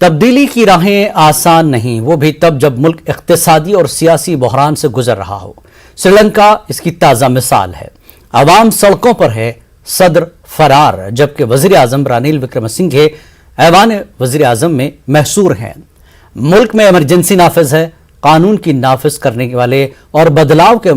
तब्दीली की राहें आसान नहीं, वो भी तब जब मुल्क इक़्तिसादी और सियासी बहरान से गुजर रहा हो। श्रीलंका इसकी ताज़ा मिसाल है। आवाम सड़कों पर है, सदर फरार, जबकि वज़ीर आज़म रानिल विक्रमसिंघे ऐवान वज़ीर आज़म में महसूर हैं। मुल्क में इमरजेंसी नाफिज है। कानून की नाफिज करने वाले और बदलाव के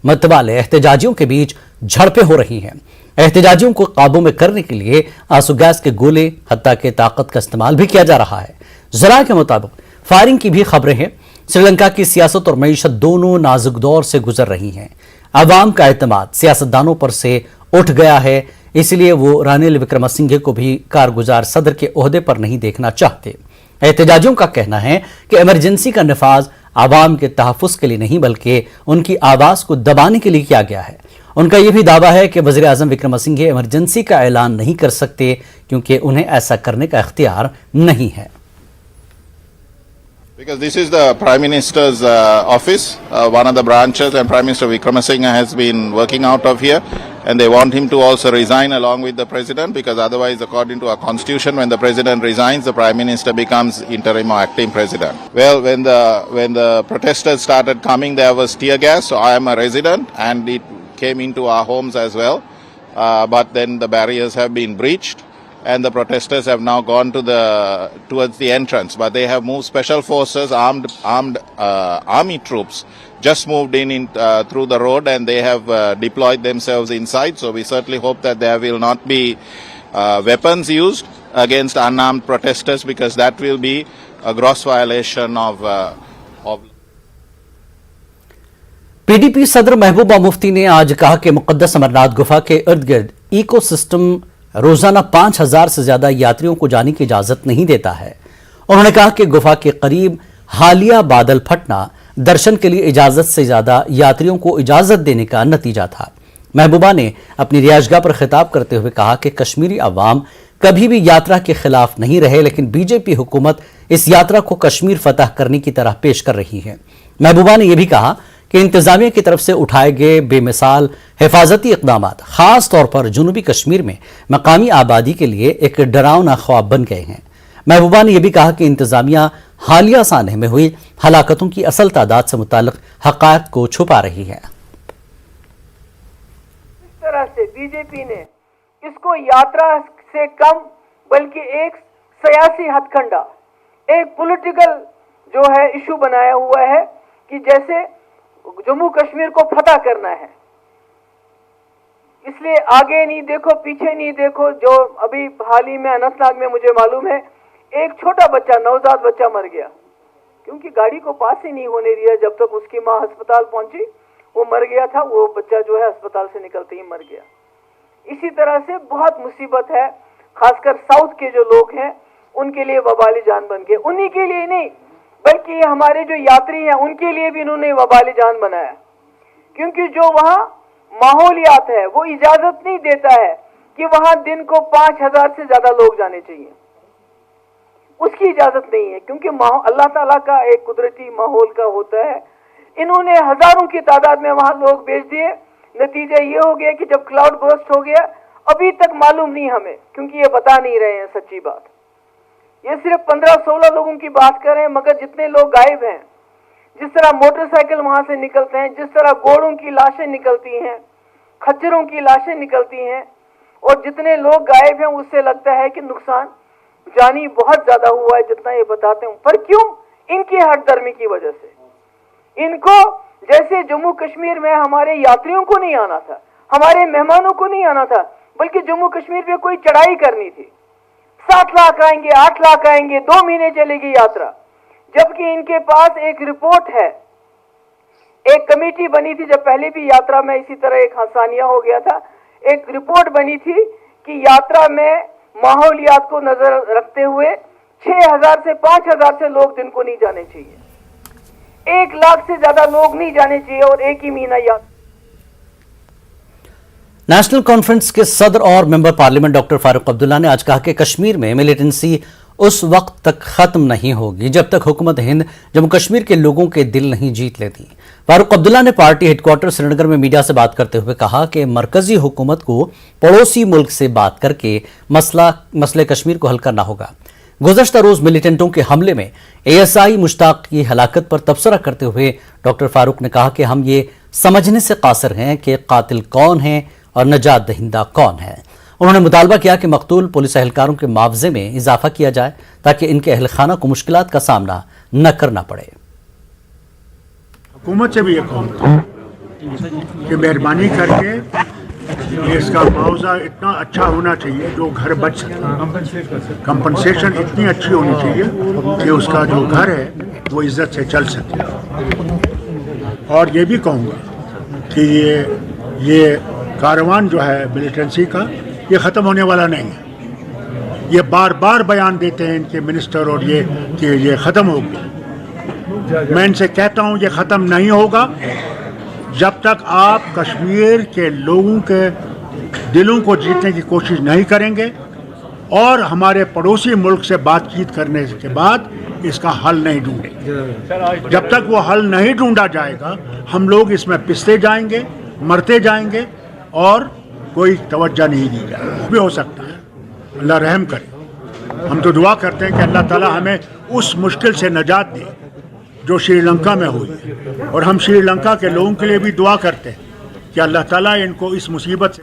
मतवाले एहतजाजियों के बीच झड़पें हो रही हैं। एहतजाजियों को काबू में करने के लिए आंसू गैस के गोले, हत्ता के ताकत का इस्तेमाल भी किया जा रहा है। जरा के मुताबिक फायरिंग की भी खबरें हैं। श्रीलंका की सियासत और मईशत दोनों नाजुक दौर से गुजर रही हैं। आवाम का एतमाद सियासतदानों पर से उठ गया है, इसलिए वो रानिल विक्रमसिंघे को भी कारगुजार सदर के ओहदे पर नहीं देखना चाहते। एहतजाजियों का कहना है कि इमरजेंसी का नफाज आवाम के तहफ़्फ़ुज़ के लिए नहीं बल्कि उनकी आवाज़ को दबाने के लिए किया गया है। उनका यह भी दावा है कि वज़ीर आज़म विक्रमसिंघे इमरजेंसी का ऐलान नहीं कर सकते क्योंकि उन्हें ऐसा करने का इख्तियार नहीं है। Because this is the Prime Minister's office, one of the branches, and Prime Minister Vikramasinghe has been working out of here, and they want him to also resign along with the President, because otherwise, according to our Constitution, when the President resigns, the Prime Minister becomes interim or acting President. Well, when the protesters started coming, there was tear gas, so I am a resident, and it came into our homes as well, but then the barriers have been breached. And the protesters have now gone towards the entrance, but they have moved special forces, armed army troops, just moved in through the road, and they have deployed themselves inside. So we certainly hope that there will not be weapons used against unarmed protesters, because that will be a gross violation of PDP सदर महबूबा मुफ्ती ने आज कहा कि मुक़द्दस अमरनाथ गुफा के इर्द गिर्द ecosystem रोजाना 5000 से ज्यादा यात्रियों को जाने की इजाजत नहीं देता है। उन्होंने कहा कि गुफा के करीब हालिया बादल फटना दर्शन के लिए इजाजत से ज्यादा यात्रियों को इजाजत देने का नतीजा था। महबूबा ने अपनी रिहायशगाह पर खिताब करते हुए कहा कि कश्मीरी अवाम कभी भी यात्रा के खिलाफ नहीं रहे, लेकिन बीजेपी हुकूमत इस यात्रा को कश्मीर फतह करने की तरह पेश कर रही है। महबूबा ने यह भी कहा कि इंतजामिया की तरफ से उठाए गए बेमिसाल हिफाजती इक़दामात खास तौर पर जनूबी कश्मीर में मकामी आबादी के लिए एक डरावना ख्वाब बन गए हैं। महबूबा ने यह भी कहा कि इंतजामिया हालिया साल में हुई हलाकतों की असल तादाद से मुताल्लिक हक़ाइक़ को छुपा रही है। इस तरह से बीजेपी ने इसको यात्रा से कम बल्कि एक सियासी हथकंडा, एक पॉलिटिकल जो है इशू बनाया हुआ है कि जैसे जम्मू कश्मीर को फतह करना है। इसलिए आगे नहीं देखो, पीछे नहीं देखो। जो अभी हाल ही में अनंतनाग में मुझे मालूम है एक छोटा बच्चा, नवजात बच्चा मर गया क्योंकि गाड़ी को पास ही नहीं होने दिया। जब तक उसकी माँ अस्पताल पहुंची वो मर गया था। वो बच्चा जो है अस्पताल से निकलते ही मर गया। इसी तरह से बहुत मुसीबत है, खासकर साउथ के जो लोग हैं उनके लिए वबाली जान बन गए। उन्हीं के लिए नहीं बल्कि हमारे जो यात्री हैं उनके लिए भी इन्होंने वबाली जान बनाया, क्योंकि जो वहाँ माहौलियात है वो इजाजत नहीं देता है कि वहाँ दिन को 5000 से ज्यादा लोग जाने चाहिए। उसकी इजाजत नहीं है क्योंकि अल्लाह ताला का एक कुदरती माहौल का होता है। इन्होंने हजारों की तादाद में वहाँ लोग भेज दिए। नतीजा ये हो गया कि जब क्लाउड बर्स्ट हो गया, अभी तक मालूम नहीं हमें, क्योंकि ये बता नहीं रहे हैं सच्ची बात। ये सिर्फ 15-16 लोगों की बात कर रहे हैं, मगर जितने लोग गायब हैं, जिस तरह मोटरसाइकिल वहां से निकलते हैं, जिस तरह घोड़ों की लाशें निकलती हैं, खच्चरों की लाशें निकलती हैं, और जितने लोग गायब हैं, उससे लगता है कि नुकसान जानी बहुत ज्यादा हुआ है जितना ये बताते हैं। पर क्यों? इनकी हठधर्मी की वजह से। इनको जैसे जम्मू कश्मीर में हमारे यात्रियों को नहीं आना था, हमारे मेहमानों को नहीं आना था, बल्कि जम्मू कश्मीर पे कोई चढ़ाई करनी थी। 7 लाख आएंगे, 8 लाख आएंगे, 2 महीने चलेगी यात्रा। जबकि इनके पास एक रिपोर्ट है, एक कमेटी बनी थी जब पहले भी यात्रा में इसी तरह एक हसानिया हो गया था। एक रिपोर्ट बनी थी कि यात्रा में माहौलियात को नजर रखते हुए 6000 से 5000 से लोग दिन को नहीं जाने चाहिए। 1 लाख से ज्यादा लोग नहीं जाने चाहिए और एक ही महीना यात्रा। नेशनल कॉन्फ्रेंस के सदर और member parliament doctor Farooq Abdullah ने आज कहा कि कश्मीर में मिलिटेंसी उस वक्त तक खत्म नहीं होगी जब तक हुकूमत हिंद जम्मू कश्मीर के लोगों के दिल नहीं जीत लेती। फारूक अब्दुल्ला ने पार्टी हेडक्वार्टर श्रीनगर में मीडिया से बात करते हुए कहा कि मरकजी हुकूमत को पड़ोसी मुल्क से बात करके मसले कश्मीर को हल करना होगा। गुज़श्ता रोज मिलिटेंटों के हमले में एएसआई मुश्ताक की हलाकत पर तबसरा करते हुए डॉक्टर फारूक ने कहा कि हम ये समझने से कासिर हैं कि कातिल कौन है और नजात दहिंदा कौन है। उन्होंने मुतालबा किया कि मकतूल पुलिस एहलकारों के मुआवजे में इजाफा किया जाए ताकि इनके अहल खाना को मुश्किलात का सामना न करना पड़े। हुकूमत से भी ये कहूँगा कि मेहरबानी करके इसका मुआवजा इतना अच्छा होना चाहिए जो घर बच सके, कंपनसेशन इतनी अच्छी होनी चाहिए कि उसका जो घर है वो इज्जत से चल सके। और ये भी कहूँगा कि ये कारवान जो है मिलिटेंसी का ये ख़त्म होने वाला नहीं है। ये बार बार बयान देते हैं इनके मिनिस्टर और ये कि ये ख़त्म हो गया। मैं इनसे कहता हूँ ये ख़त्म नहीं होगा जब तक आप कश्मीर के लोगों के दिलों को जीतने की कोशिश नहीं करेंगे और हमारे पड़ोसी मुल्क से बातचीत करने के बाद इसका हल नहीं ढूंढेंगे। जब तक वो हल नहीं ढूंढा जाएगा हम लोग इसमें पिसते जाएंगे, मरते जाएंगे और कोई तवज्जो नहीं दी जाएगी। भी हो सकता है, अल्लाह रहम करे। हम तो दुआ करते हैं कि अल्लाह ताला हमें उस मुश्किल से नजात दे जो श्रीलंका में हुई, और हम श्रीलंका के लोगों के लिए भी दुआ करते हैं कि अल्लाह ताला इनको इस मुसीबत से।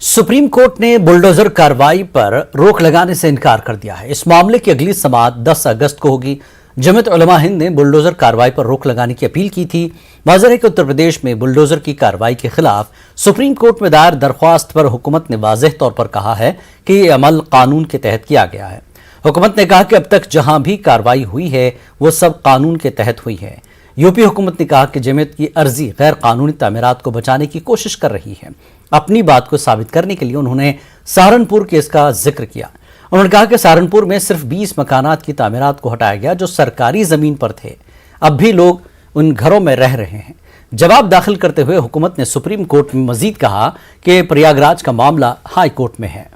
सुप्रीम कोर्ट ने बुलडोजर कार्रवाई पर रोक लगाने से इनकार कर दिया है। इस मामले की अगली समाअत 10 अगस्त को होगी। जमीयत उलमा हिंद ने बुलडोजर कार्रवाई पर रोक लगाने की अपील की थी। वाज़ेह है कि उत्तर प्रदेश में बुलडोजर की कार्रवाई के खिलाफ सुप्रीम कोर्ट में दायर दरख्वास्त पर हुकूमत ने वाज़ेह तौर पर कहा है कि यह अमल कानून के तहत किया गया है। हुकूमत ने कहा कि अब तक जहां भी कार्रवाई हुई है वो सब कानून के तहत हुई है। यूपी हुकूमत ने कहा कि जमीयत की अर्जी गैर कानूनी तामीरात को बचाने की कोशिश कर रही है। अपनी बात को साबित करने के लिए उन्होंने सहारनपुर केस का जिक्र किया। उन्होंने कहा कि सहारनपुर में सिर्फ 20 मकानात की तामीरात को हटाया गया जो सरकारी जमीन पर थे। अब भी लोग उन घरों में रह रहे हैं। जवाब दाखिल करते हुए हुकूमत ने सुप्रीम कोर्ट में मजीद कहा कि प्रयागराज का मामला हाई कोर्ट में है।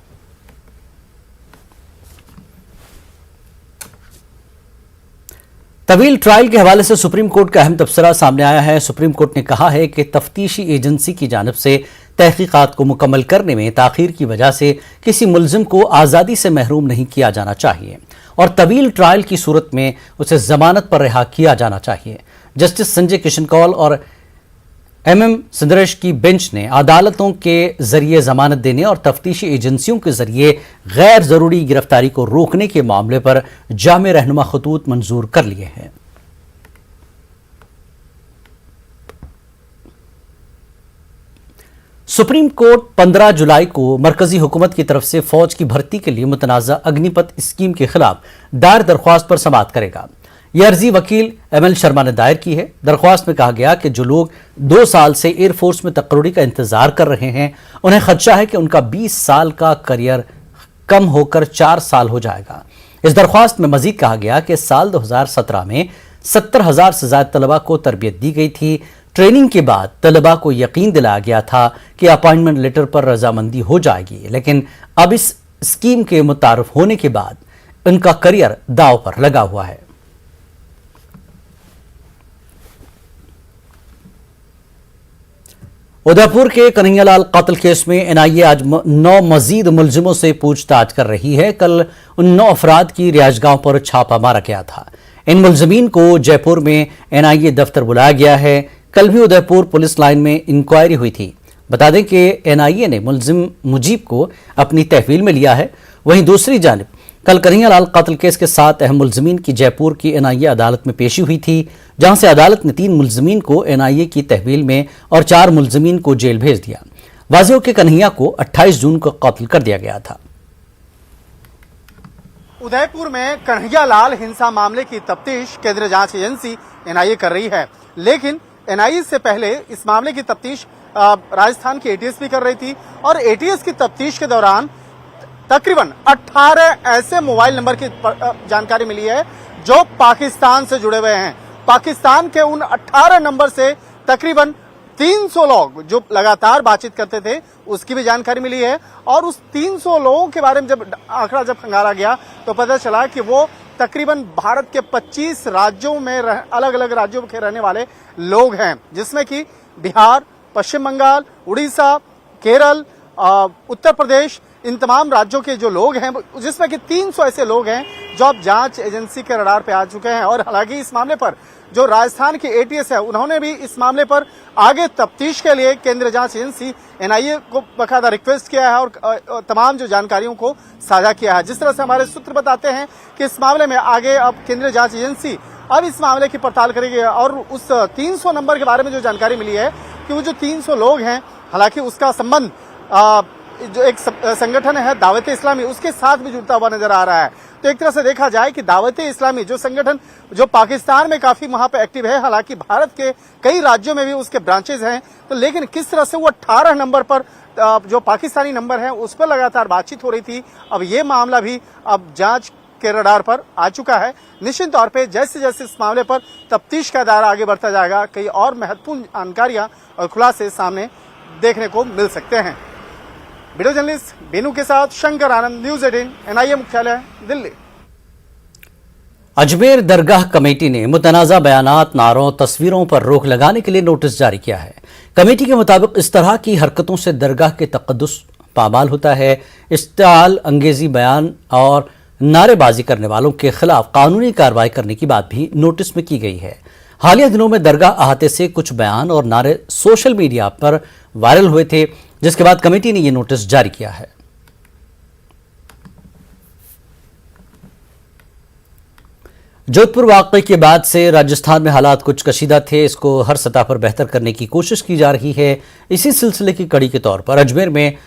तवील ट्रायल के हवाले से सुप्रीम कोर्ट का अहम तबसरा सामने आया है। सुप्रीम कोर्ट ने कहा है कि तफ्तीशी एजेंसी की जानिब से तहकीकात को मुकम्मल करने में ताखीर की वजह से किसी मुल्जिम को आज़ादी से महरूम नहीं किया जाना चाहिए और तवील ट्रायल की सूरत में उसे जमानत पर रिहा किया जाना चाहिए। जस्टिस संजय किशन कौल और MM सुंदरेश की बेंच ने अदालतों के जरिए जमानत देने और तफ्तीशी एजेंसियों के जरिए गैर जरूरी गिरफ्तारी को रोकने के मामले पर जामे रहनुमा खतूत मंजूर कर लिए हैं। सुप्रीम कोर्ट 15 जुलाई को मरकजी हुकूमत की तरफ से फौज की भर्ती के लिए मुतनाज़ा अग्निपथ स्कीम के खिलाफ दायर दरख्वास्त पर समाअत करेगा। यह अर्जी वकील ML शर्मा ने दायर की है। दरख्वास्त में कहा गया कि जो लोग 2 साल से एयरफोर्स में तकर्री का इंतजार कर रहे हैं उन्हें खदशा है कि उनका 20 साल का करियर कम होकर 4 साल हो जाएगा। इस दरख्वास्त में मजीद कहा गया कि साल 2017 में 70,000 से ज्यादा तलबा को तरबियत दी गई थी। ट्रेनिंग के बाद तलबा को यकीन दिलाया गया था कि अपॉइंटमेंट लेटर पर रजामंदी हो जाएगी, लेकिन अब इस स्कीम के मुतारफ होने के बाद उनका करियर दांव पर लगा हुआ है। उदयपुर के कन्हैयालाल कातिल केस में NIA आज 9 मजीद मुलजिमों से पूछताछ कर रही है। कल उन 9 अफराद की रिहाइशगाहों पर छापा मारा गया था। इन मुलजिमीन को जयपुर में NIA दफ्तर बुलाया गया है। कल भी उदयपुर पुलिस लाइन में इंक्वायरी हुई थी। बता दें कि NIA ने मुलजिम मुजीब को अपनी तहवील में लिया है। वहीं दूसरी जानिब कल कन्हैयालाल कातिल केस के 7 अहम मुलजिमीन की जयपुर की NIA अदालत में पेशी हुई थी, जहां से अदालत ने 3 मुलजिमीन को NIA की तहवील में और 4 मुलजिमीन को जेल भेज दिया। वाज़ेह के कन्हैया को 28 जून को कत्ल कर दिया गया था। उदयपुर में कन्हैयालाल हिंसा मामले की तफ्तीश केंद्रीय जांच एजेंसी NIA कर रही है, लेकिन NIA से पहले इस मामले की तफ्तीश राजस्थान की ATS भी कर रही थी और ATS की तफ्तीश के दौरान तकरीबन 18 ऐसे मोबाइल नंबर की जानकारी मिली है जो पाकिस्तान से जुड़े हुए हैं। पाकिस्तान के उन 18 नंबर से तकरीबन 300 लोग जो लगातार बातचीत करते थे उसकी भी जानकारी मिली है और उस 300 लोगों के बारे में जब आंकड़ा जब खंगाला गया तो पता चला कि वो तकरीबन भारत के 25 राज्यों में अलग अलग राज्यों के रहने वाले लोग हैं, जिसमें कि बिहार, पश्चिम बंगाल, उड़ीसा, केरल, उत्तर प्रदेश, इन तमाम राज्यों के जो लोग हैं, जिसमें कि 300 ऐसे लोग हैं जो अब जांच एजेंसी के रडार पे आ चुके हैं। और हालांकि इस मामले पर जो राजस्थान की एटीएस है, उन्होंने भी इस मामले पर आगे तफ्तीश के लिए केंद्रीय जांच एजेंसी एनआईए को बकायदा रिक्वेस्ट किया है और तमाम जो जानकारियों को साझा किया है। जिस तरह से हमारे सूत्र बताते हैं कि इस मामले में आगे अब केंद्रीय जांच एजेंसी अब इस मामले की पड़ताल करेगी। और उस 300 नंबर के बारे में जो जानकारी मिली है कि वो जो 300 लोग हैं, हालांकि उसका संबंध जो एक संगठन है दावत इस्लामी, उसके साथ भी जुड़ता हुआ नजर आ रहा है। तो एक तरह से देखा जाए कि दावत इस्लामी जो संगठन जो पाकिस्तान में काफी वहां पे एक्टिव है, हालांकि भारत के कई राज्यों में भी उसके ब्रांचेस हैं, तो लेकिन किस तरह से वो 18 नंबर पर जो पाकिस्तानी नंबर है उस पर लगातार बातचीत हो रही थी। अब ये मामला भी अब जांच के रडार पर आ चुका है। निश्चित तौर पे जैसे जैसे इस मामले पर तफ्तीश का दायरा आगे बढ़ता जाएगा, कई और महत्वपूर्ण जानकारियां और खुलासे सामने देखने को मिल सकते हैं। वीडियो जर्नलिस्ट बेनू के साथ शंकर आनंद, न्यूज़ 18 एनआईए मुख्यालय, दिल्ली। अजमेर दरगाह कमेटी ने मुतनाज़ा बयानात, नारों, तस्वीरों पर रोक लगाने के लिए नोटिस जारी किया है। कमेटी के मुताबिक इस तरह की हरकतों से दरगाह के तक़द्दुस पामाल होता है। इश्तिआल अंगेजी बयान और नारेबाजी करने वालों के खिलाफ कानूनी कार्रवाई करने की बात भी नोटिस में की गई है। हालिया दिनों में दरगाह अहाते से कुछ बयान और नारे सोशल मीडिया पर वायरल हुए थे, जिसके बाद कमेटी ने यह नोटिस जारी किया है। जोधपुर वाकये के बाद से राजस्थान में हालात कुछ कशीदा थे। इसको हर सतह पर बेहतर करने की कोशिश की जा रही है। इसी सिलसिले की कड़ी के तौर पर अजमेर में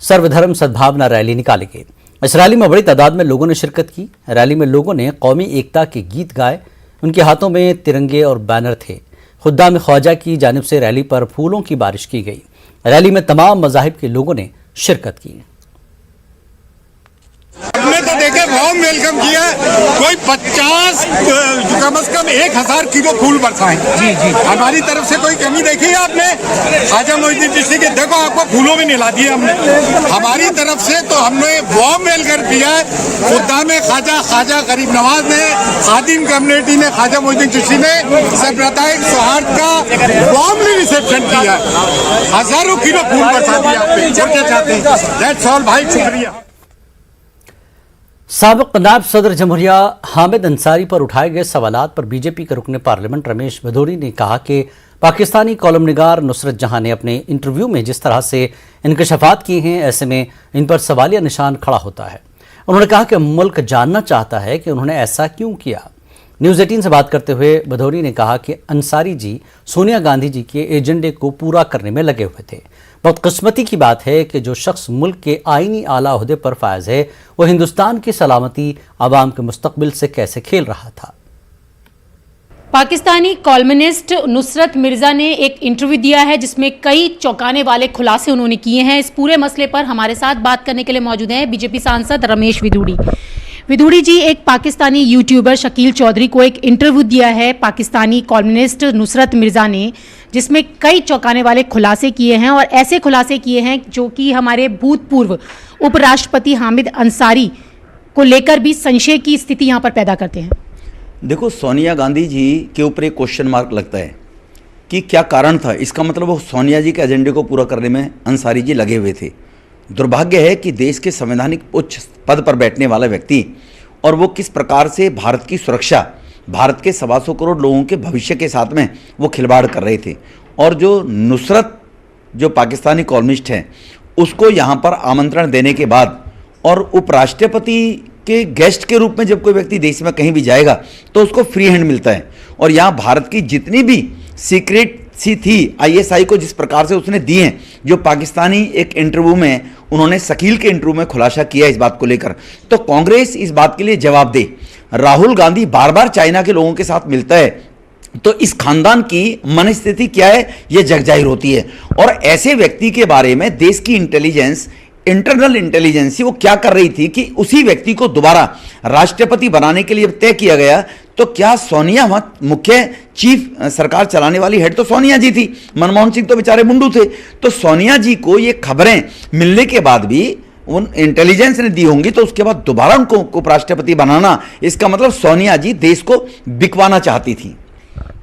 सर्वधर्म सद्भावना रैली निकाली गई। इस रैली में बड़ी तादाद में लोगों ने शिरकत की। रैली में लोगों ने कौमी एकता के गीत गाए। उनके हाथों में तिरंगे और बैनर थे। खुद्दाम ख्वाजा की जानिब से रैली पर फूलों की बारिश की गई। रैली में तमाम मज़ाहिब के लोगों ने शिरकत की। हमने तो देखे बहुत वेलकम किया, कोई 50 कम से कम 1000 किलो फूल बरसाए। जी जी, हमारी तरफ से कोई कमी देखी है आपने? ख्वाजा मोइनुद्दीन चिश्ती के देखो आपको फूलों में नहला दिए हमने। हमारी तरफ से तो हमने वार्म वेलकम किया। खुद्दाम ख्वाजा गरीब नवाज ने, खादिम कम्युनिटी ने, ख्वाजा मोइनुद्दीन चिश्ती ने सांप्रदायिक सौहार्द का वार्मली रिसेप्शन किया। हजारों किलो फूल बरसा दिया आपने। चाहते हैं दैट्स ऑल भाई, शुक्रिया। साबिक नायब सदर जमहूरिया हामिद अंसारी पर उठाए गए सवालात पर बीजेपी के रुकने पार्लियामेंट रमेश भदौरी ने कहा कि पाकिस्तानी कॉलम निगार नुसरत जहां ने अपने इंटरव्यू में जिस तरह से इंकशाफात किए हैं, ऐसे में इन पर सवालिया निशान खड़ा होता है। उन्होंने कहा कि मुल्क जानना चाहता है कि उन्होंने ऐसा क्यों किया। न्यूज़ 18 से बात करते हुए भदौरी ने कहा कि अंसारी जी सोनिया गांधी जी के एजेंडे को पूरा करने में लगे हुए थे। बदकिस्मती की बात है कि जो शख्स मुल्क के आईनी आला ओहदे पर फायज है, वो हिंदुस्तान की सलामती, आवाम के मुस्तकबिल से कैसे खेल रहा था। पाकिस्तानी कॉलमनिस्ट नुसरत मिर्जा ने एक इंटरव्यू दिया है जिसमें कई चौंकाने वाले खुलासे उन्होंने किए हैं। इस पूरे मसले पर हमारे साथ बात करने के लिए मौजूद हैं बीजेपी सांसद रमेश विधूड़ी। विधूड़ी जी, एक पाकिस्तानी यूट्यूबर शकील चौधरी को एक इंटरव्यू दिया है पाकिस्तानी कॉलमनिस्ट नुसरत मिर्जा ने, जिसमें कई चौंकाने वाले खुलासे किए हैं और ऐसे खुलासे किए हैं जो कि हमारे भूतपूर्व उपराष्ट्रपति हामिद अंसारी को लेकर भी संशय की स्थिति यहाँ पर पैदा करते हैं। देखो, सोनिया गांधी जी के ऊपर एक क्वेश्चन मार्क लगता है कि क्या कारण था। इसका मतलब वो सोनिया जी के एजेंडे को पूरा करने में अंसारी जी लगे हुए थे। दुर्भाग्य है कि देश के संवैधानिक उच्च पद पर बैठने वाला व्यक्ति और वो किस प्रकार से भारत की सुरक्षा, भारत के 125 करोड़ लोगों के भविष्य के साथ में वो खिलवाड़ कर रहे थे। और जो नुसरत जो पाकिस्तानी कॉलमिस्ट हैं, उसको यहाँ पर आमंत्रण देने के बाद और उपराष्ट्रपति के गेस्ट के रूप में जब कोई व्यक्ति देश में कहीं भी जाएगा तो उसको फ्री हैंड मिलता है। और यहाँ भारत की जितनी भी सीक्रेट सी थी ISI को जिस प्रकार से उसने दी हैं, जो पाकिस्तानी एक इंटरव्यू में उन्होंने शकील के इंटरव्यू में खुलासा किया इस बात को लेकर, तो कांग्रेस इस बात के लिए जवाब दे। राहुल गांधी बार बार चाइना के लोगों के साथ मिलता है, तो इस खानदान की मनस्थिति क्या है ये जग जाहिर होती है। और ऐसे व्यक्ति के बारे में देश की इंटेलिजेंस, इंटरनल इंटेलिजेंसी वो क्या कर रही थी कि उसी व्यक्ति को दोबारा राष्ट्रपति बनाने के लिए तय किया गया। तो क्या सोनिया मुख्य चीफ सरकार चलाने वाली हेड तो सोनिया जी थी, मनमोहन सिंह तो बेचारे मुंडू थे। तो सोनिया जी को ये खबरें मिलने के बाद भी उन इंटेलिजेंस ने दी होंगी, तो उसके बाद दोबारा उनको उपराष्ट्रपति बनाना, इसका मतलब सोनिया जी देश को बिकवाना चाहती थी।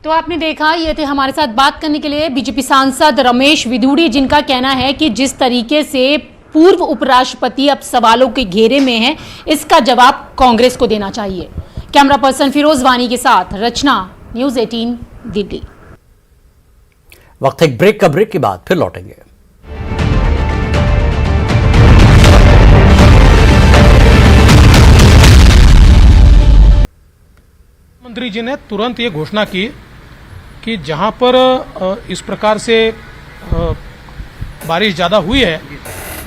तो आपने देखा, ये थे हमारे साथ बात करने के लिए बीजेपी सांसद रमेश विधूड़ी, जिनका कहना है कि जिस तरीके से पूर्व उपराष्ट्रपति अब सवालों के घेरे में हैं, इसका जवाब कांग्रेस को देना चाहिए। कैमरा पर्सन फिरोज वानी के साथ रचना, न्यूज़ 18 दिल्ली। वक्त एक ब्रेक का, ब्रेक के बाद फिर लौटेंगे। मंत्री जी ने तुरंत ये घोषणा की कि जहां पर इस प्रकार से बारिश ज़्यादा हुई है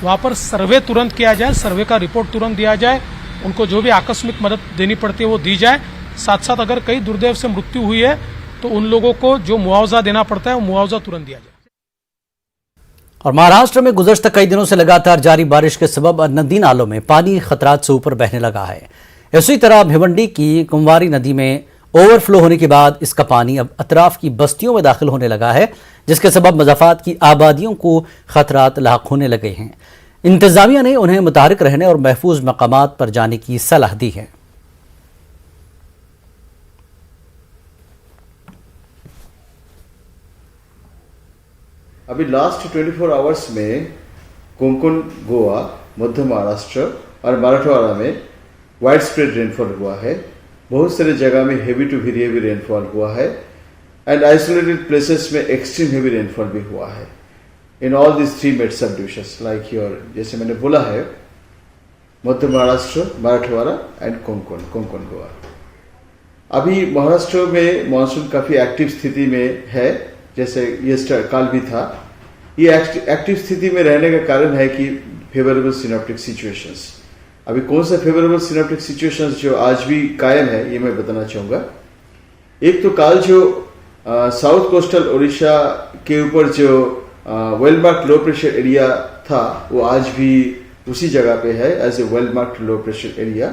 वहां पर सर्वे तुरंत किया जाए, सर्वे का रिपोर्ट तुरंत दिया जाए, उनको जो भी आकस्मिक मदद देनी पड़ती है वो दी जाए। साथ साथ अगर कई दुर्दैव से मृत्यु हुई है तो उन लोगों को जो मुआवजा देना पड़ता है वो मुआवजा तुरंत दिया जाए। और महाराष्ट्र में गुज़श्ता कई दिनों से लगातार जारी बारिश के सबब नदी नालों में पानी खतरात से ऊपर बहने लगा है। इसी तरह भिवंडी की कुंवारी नदी में ओवरफ्लो होने के बाद इसका पानी अब अतराफ की बस्तियों में दाखिल होने लगा है, जिसके सबब मज़ाफ़ात की आबादियों को खतरात लाक होने लगे हैं। इंतज़ामिया ने उन्हें मुतहरिक रहने और महफूज मकामात पर जाने की सलाह दी है। अभी लास्ट 24 आवर्स में कोंकण, गोवा, मध्य महाराष्ट्र और मराठवाड़ा में वाइड स्प्रेड रेनफॉल हुआ है। बहुत सारे जगह में heavy to very heavy rainfall हुआ है एंड आइसोलेटेड प्लेसेस में एक्सट्रीम हेवी रेनफॉल भी हुआ है in all this 3 met subdivisions like your, जैसे मैंने बोला है, मध्य महाराष्ट्र, मराठवाड़ा एंड कोंकण गोवा। अभी महाराष्ट्र में मानसून काफ़ी एक्टिव स्थिति में है, जैसे ये काल भी था। ये एक्टिव स्थिति में रहने का कारण है कि फेवरेबल सिनॉप्टिक सिचुएशंस। अभी कौन सा फेवरेबल सिनॉप्टिक सिचुएशंस जो आज भी कायम है ये मैं बताना चाहूँगा। एक तो काल जो साउथ कोस्टल उड़ीसा के ऊपर जो well marked low pressure area था वो आज भी उसी जगह पे है as a well marked low pressure area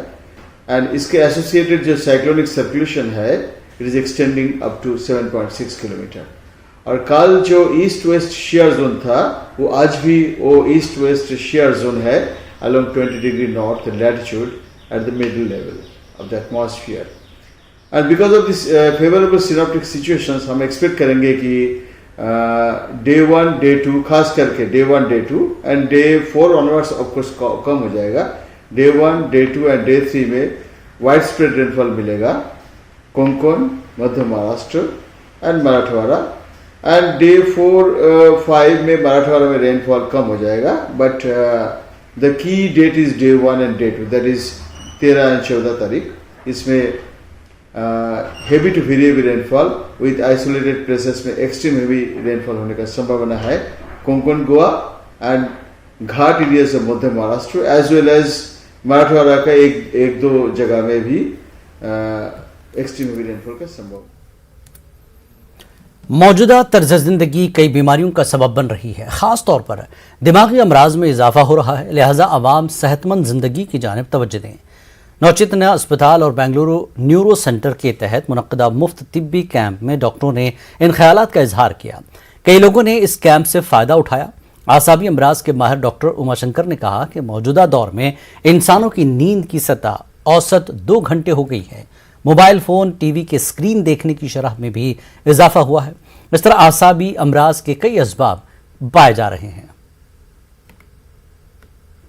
and इसके एसोसिएटेड जो साइक्लोनिक सर्कुलेशन है it is extending up to 7.6 kilometre. और कल जो ईस्ट वेस्ट शेयर जोन था वो आज भी वो ईस्ट वेस्ट शेयर जोन है along 20 degree north latitude at the middle level of the atmosphere. And because of this favorable synoptic situations, हम expect करेंगे कि day 1, day 2, खास करके day 1, day 2 and day 4 onwards of course कम हो जाएगा। day 1, day 2 and day 3 में widespread rainfall मिलेगा कोंकण, मध्य Maharashtra and Marathwada and day 4, 5 में मराठवाड़ा में rainfall कम हो जाएगा but the key date is day 1 and day 2, that is 13 and 14 तारीख। इसमें heavy to very heavy rainfall with isolated places में extreme heavy rainfall होने का संभावना है Konkan Goa and ghat areas of Madhya Maharashtra as well as Marathwada का एक दो जगह में भी extreme heavy rainfall का संभावना। मौजूदा तर्ज ज़िंदगी कई बीमारियों का सबब बन रही है, ख़ास तौर पर दिमागी अमराज में इजाफा हो रहा है। लिहाजा आवाम सेहतमंद ज़िंदगी की जानिब तवज्जो दें। नौचेतना अस्पताल और बेंगलुरु न्यूरो सेंटर के तहत मुनक्किदा मुफ्त तिब्बी कैंप में डॉक्टरों ने इन ख्यालात का इजहार किया। कई लोगों ने इस कैंप से फ़ायदा उठाया। आसाबी अमराज के माहिर डॉक्टर उमाशंकर ने कहा कि मौजूदा दौर में इंसानों की नींद की सतह औसत 2 घंटे हो गई है। मोबाइल फ़ोन, टीवी के स्क्रीन देखने की शरह में भी इजाफा हुआ है। इस तरह आसाबी अमराज के कई असबाब पाए जा रहे हैं।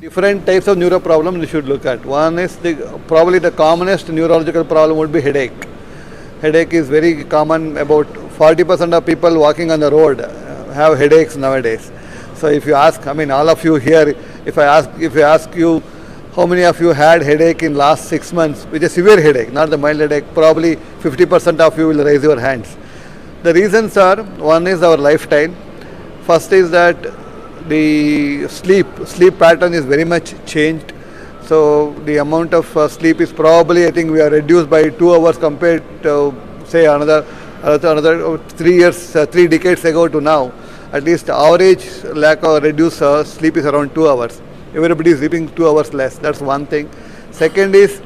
Different types of neuro problems you should look at. One is probably the commonest neurological problem would be headache. Headache is very common. About 40% of people walking on the road have headaches nowadays. So if you ask, I mean, all of you here, if I ask you, how many of you had headache in last 6 months, which is severe headache, not the mild headache, probably 50% of you will raise your hands. The reasons are, one is our lifestyle. First is that the sleep pattern is very much changed. So the amount of sleep is probably, I think we are reduced by 2 hours compared to say another 3 decades ago to now. At least average lack of reduced sleep is around 2 hours. Everybody is sleeping 2 hours less. That's one thing. Second is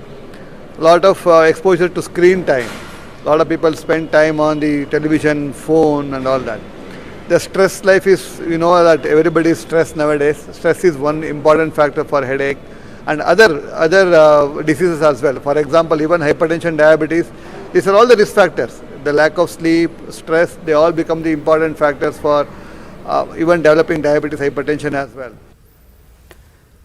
lot of exposure to screen time. A lot of people spend time on the television, phone and all that. The stress life is, you know that everybody is stressed nowadays. Stress is one important factor for headache and other diseases as well. For example, even hypertension, diabetes, these are all the risk factors. The lack of sleep, stress, they all become the important factors for even developing diabetes, hypertension as well.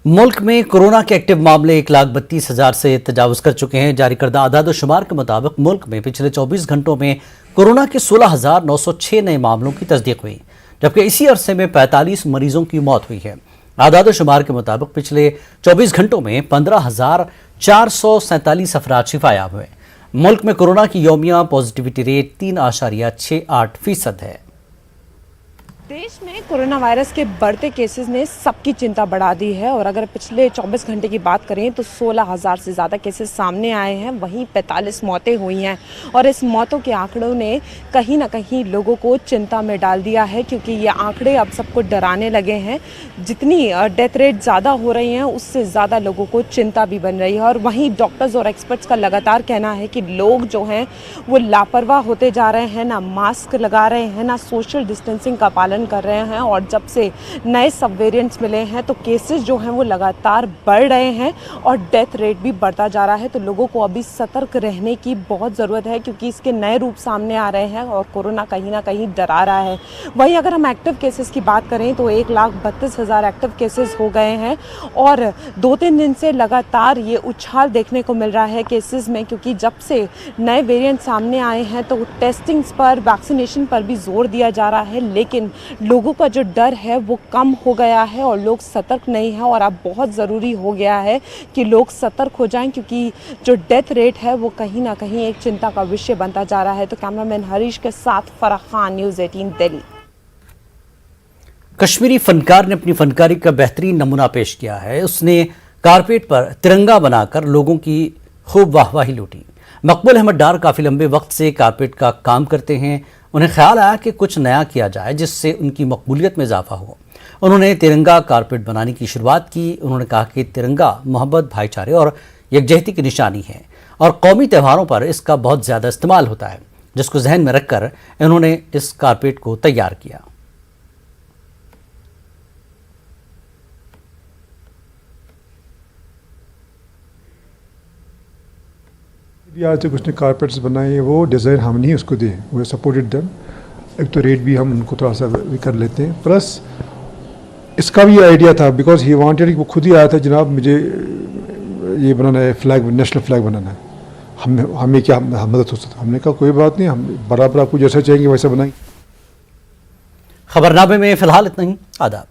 मुल्क में corona के active मामले 1,32,000 से तजावुज कर चुके हैं। जारी करदा आदाद-ओ-शुमार के मुताबिक मुल्क में पिछले 24 घंटों में कोरोना के 16,906 नए मामलों की तस्दीक हुई, जबकि इसी अरसे में 45 मरीजों की मौत हुई है। आदाद-ओ-शुमार के मुताबिक पिछले 24 घंटों में 15,447 अफराद शिफायाब हुए। मुल्क में कोरोना की यौमिया पॉजिटिविटी रेट 3.68% है। देश में कोरोना वायरस के बढ़ते केसेस ने सबकी चिंता बढ़ा दी है और अगर पिछले 24 घंटे की बात करें तो 16,000 से ज़्यादा केसेस सामने आए हैं, वहीं 45 मौतें हुई हैं और इस मौतों के आंकड़ों ने कहीं ना कहीं लोगों को चिंता में डाल दिया है, क्योंकि ये आंकड़े अब सबको डराने लगे हैं। जितनी डेथ रेट ज़्यादा हो रही हैं उससे ज़्यादा लोगों को चिंता भी बन रही है और वहीं डॉक्टर्स और एक्सपर्ट्स का लगातार कहना है कि लोग जो हैं वो लापरवाह होते जा रहे हैं, ना मास्क लगा रहे हैं, ना सोशल डिस्टेंसिंग का पालन कर रहे हैं और जब से नए सब वेरिएंट्स मिले हैं तो केसेस जो हैं वो लगातार बढ़ रहे हैं और डेथ रेट भी बढ़ता जा रहा है। तो लोगों को अभी सतर्क रहने की बहुत ज़रूरत है, क्योंकि इसके नए रूप सामने आ रहे हैं और कोरोना कहीं ना कहीं डरा रहा है। वहीं अगर हम एक्टिव केसेस की बात करें तो 1,32,000 एक्टिव केसेस हो गए हैं और 2-3 दिन से लगातार ये उछाल देखने को मिल रहा है केसेस में, क्योंकि जब से नए वेरिएंट सामने आए हैं तो टेस्टिंग्स पर, वैक्सीनेशन पर भी जोर दिया जा रहा है, लेकिन लोगों का जो डर है वो कम हो गया है और लोग सतर्क नहीं हैं। और अब बहुत ज़रूरी हो गया है कि लोग सतर्क हो जाएं, क्योंकि जो डेथ रेट है वो कहीं ना कहीं एक चिंता का विषय बनता जा रहा है। तो कैमरामैन हरीश के साथ फराह खान, न्यूज़ 18 दिल्ली। कश्मीरी फनकार ने अपनी फनकारी का बेहतरीन नमूना पेश किया है। उसने कारपेट पर तिरंगा बनाकर लोगों की खूब वाहवाही लूटी। मकबूल अहमद डार काफ़ी लंबे वक्त से कारपेट का काम करते हैं। उन्हें ख्याल आया कि कुछ नया किया जाए जिससे उनकी मकबूलियत में इजाफा हो। उन्होंने तिरंगा कारपेट बनाने की शुरुआत की। उन्होंने कहा कि तिरंगा मोहब्बत, भाईचारे और यकजहती की निशानी है और कौमी त्योहारों पर इसका बहुत ज़्यादा इस्तेमाल होता है, जिसको जहन में रखकर इन्होंने इस कारपेट को तैयार किया। आज तक उसने कारपेट्स बनाए, वो डिज़ाइन हम नहीं उसको दिए, वो सपोर्टेड देम। एक तो रेट भी हम उनको थोड़ा सा भी कर लेते हैं, प्लस इसका भी आइडिया था बिकॉज ही वांटेड, वो खुद ही आया था, जनाब मुझे ये बनाना है, फ्लैग, नेशनल फ्लैग बनाना है, हमें क्या मदद हो सकता। हमने कहा कोई बात नहीं, हम बराबर आपको जैसा चाहेंगे वैसा बनाएंगे। खबरनामे में फिलहाल इतना ही। आदाब।